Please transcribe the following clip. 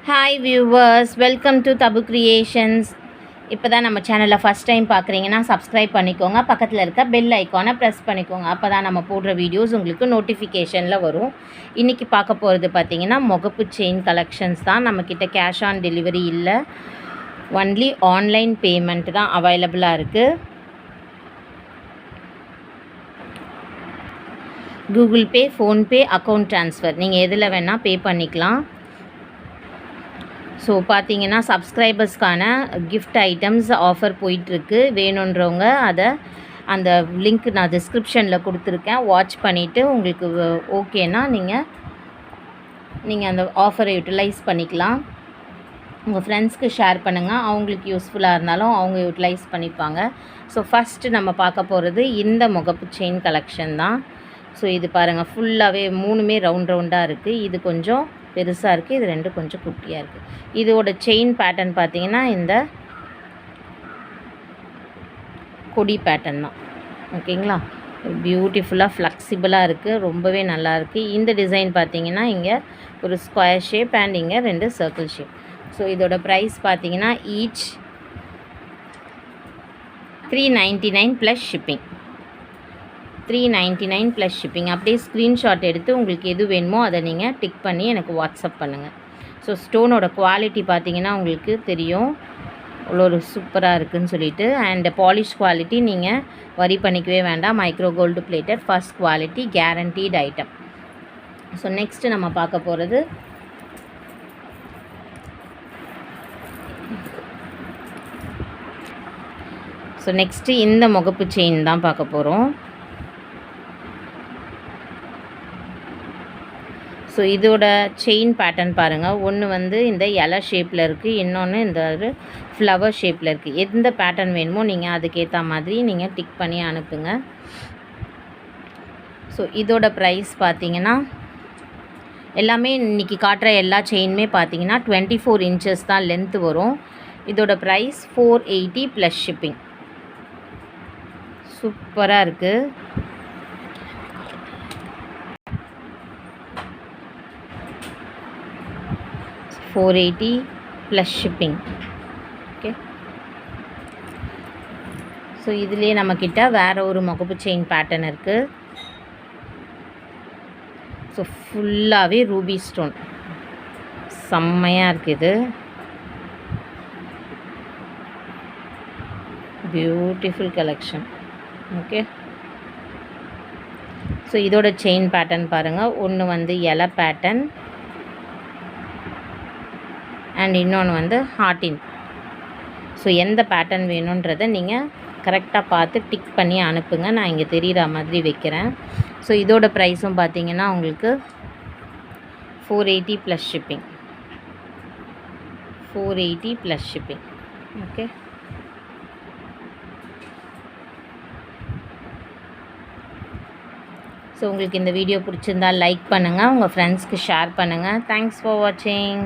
Hi viewers, welcome to tabu creations. இப்போ தான் நம்ம சேனலில் ஃபஸ்ட் டைம் பார்க்குறீங்கன்னா சப்ஸ்கிரைப் பண்ணிக்கோங்க. பக்கத்தில் இருக்க பெல் ஐக்கானை ப்ரெஸ் பண்ணிக்கோங்க. அப்போ தான் நம்ம போடுற வீடியோஸ் உங்களுக்கு நோட்டிஃபிகேஷனில் வரும். இன்றைக்கி பார்க்க போகிறது பார்த்திங்கன்னா முகப்பு செயின் கலெக்ஷன்ஸ் தான். நம்மக்கிட்ட கேஷ் ஆன் டெலிவரி இல்லை, ஒன்லி ஆன்லைன் பேமெண்ட் தான் அவைலபிளாக இருக்குது. Google Pay, PhonePe, account transfer நீங்கள் எதில் வேணால் பே பண்ணிக்கலாம். ஸோ பார்த்தீங்கன்னா சப்ஸ்கிரைபர்ஸ்க்கான கிஃப்ட் ஐட்டம்ஸ் ஆஃபர் போயிட்டுருக்கு. வேணுன்றவங்க அந்த லிங்க் நான் டிஸ்கிரிப்ஷனில் கொடுத்துருக்கேன். வாட்ச் பண்ணிவிட்டு உங்களுக்கு ஓகேனா நீங்கள் அந்த ஆஃபரை யூட்டிலைஸ் பண்ணிக்கலாம். உங்கள் ஃப்ரெண்ட்ஸ்க்கு ஷேர் பண்ணுங்கள். அவங்களுக்கு யூஸ்ஃபுல்லாக இருந்தாலும் அவங்க யூட்டிலைஸ் பண்ணிப்பாங்க. ஸோ ஃபஸ்ட்டு நம்ம பார்க்க போகிறது இந்த முகப்பு செயின் கலெக்ஷன் தான். ஸோ இது பாருங்கள், ஃபுல்லாகவே மூணுமே ரவுண்டாக இருக்குது. இது கொஞ்சம் பெருசாக இருக்குது, இது ரெண்டும் கொஞ்சம் குட்டியாக இருக்குது. இதோட செயின் பேட்டர்ன் பார்த்திங்கன்னா இந்த கொடி பேட்டர்ன் தான். ஓகேங்களா, பியூட்டிஃபுல்லாக ஃப்ளெக்சிபிளாக இருக்குது, ரொம்பவே நல்லாயிருக்கு. இந்த டிசைன் பார்த்திங்கன்னா இங்கே ஒரு ஸ்கொயர் ஷேப் அண்ட் இங்கே 2 சர்க்கிள் ஷேப். ஸோ இதோட ப்ரைஸ் பார்த்திங்கன்னா each 399 plus shipping. 399 plus shipping. அப்படியே ஸ்க்ரீன்ஷாட் எடுத்து உங்களுக்கு எது வேணுமோ அதை நீங்கள் டிக் பண்ணி எனக்கு வாட்ஸ்அப் பண்ணுங்கள். ஸோ ஸ்டோனோட குவாலிட்டி பார்த்தீங்கன்னா உங்களுக்கு தெரியும் அவ்வளோ ஒரு சூப்பராக இருக்குதுன்னு சொல்லிட்டு. அண்ட் பாலிஷ் குவாலிட்டி நீங்கள் வரி பண்ணிக்கவே வேண்டாம். Micro gold plated, first quality, guaranteed item. So next நம்ம பார்க்க போகிறது இந்த முகப்பு செயின் தான் பார்க்க போகிறோம். ஸோ இதோட செயின் பேட்டர்ன் பாருங்கள். ஒன்று வந்து இந்த இலை ஷேப்பில் இருக்குது, இன்னொன்று இந்த ஒரு ஃப்ளவர் ஷேப்பில் இருக்குது. எந்த பேட்டர்ன் வேணுமோ நீங்கள் அதுக்கேற்ற மாதிரி நீங்கள் டிக் பண்ணி அனுப்புங்க. ஸோ இதோட ப்ரைஸ் பார்த்திங்கன்னா எல்லாமே இன்றைக்கி காட்டுற எல்லா செயினுமே பார்த்திங்கன்னா 24 இன்ச்சஸ் தான் லென்த்து வரும். இதோட ப்ரைஸ் 480 ப்ளஸ் ஷிப்பிங். சூப்பராக இருக்குது. $480 ப்ளஸ் ஷிப்பிங். ஓகே, ஸோ இதுலேயே நம்மக்கிட்ட வேறு ஒரு முகப்பு செயின் பேட்டர்ன் இருக்குது. ஸோ ஃபுல்லாகவே ரூபி ஸ்டோன், செம்மையாக இருக்குது. Beautiful collection. ஓகே, ஸோ இதோட செயின் பேட்டர்ன் பாருங்கள். ஒன்று வந்து இலை பேட்டர்ன் அண்ட் இன்னொன்று வந்து ஹார்ட்டின். ஸோ எந்த பேட்டர்ன் வேணுன்றதை நீங்கள் கரெக்டாக பார்த்து டிக் பண்ணி அனுப்புங்க. நான் இங்கே தெரிகிற மாதிரி வைக்கிறேன். ஸோ இதோட ப்ரைஸும் பார்த்தீங்கன்னா உங்களுக்கு 480 plus shipping. 480 plus shipping. Okay, so உங்களுக்கு இந்த வீடியோ பிடிச்சிருந்தால் லைக் பண்ணுங்கள், உங்கள் ஃப்ரெண்ட்ஸ்க்கு ஷேர் பண்ணுங்கள். தேங்க்ஸ் ஃபார் வாட்சிங்.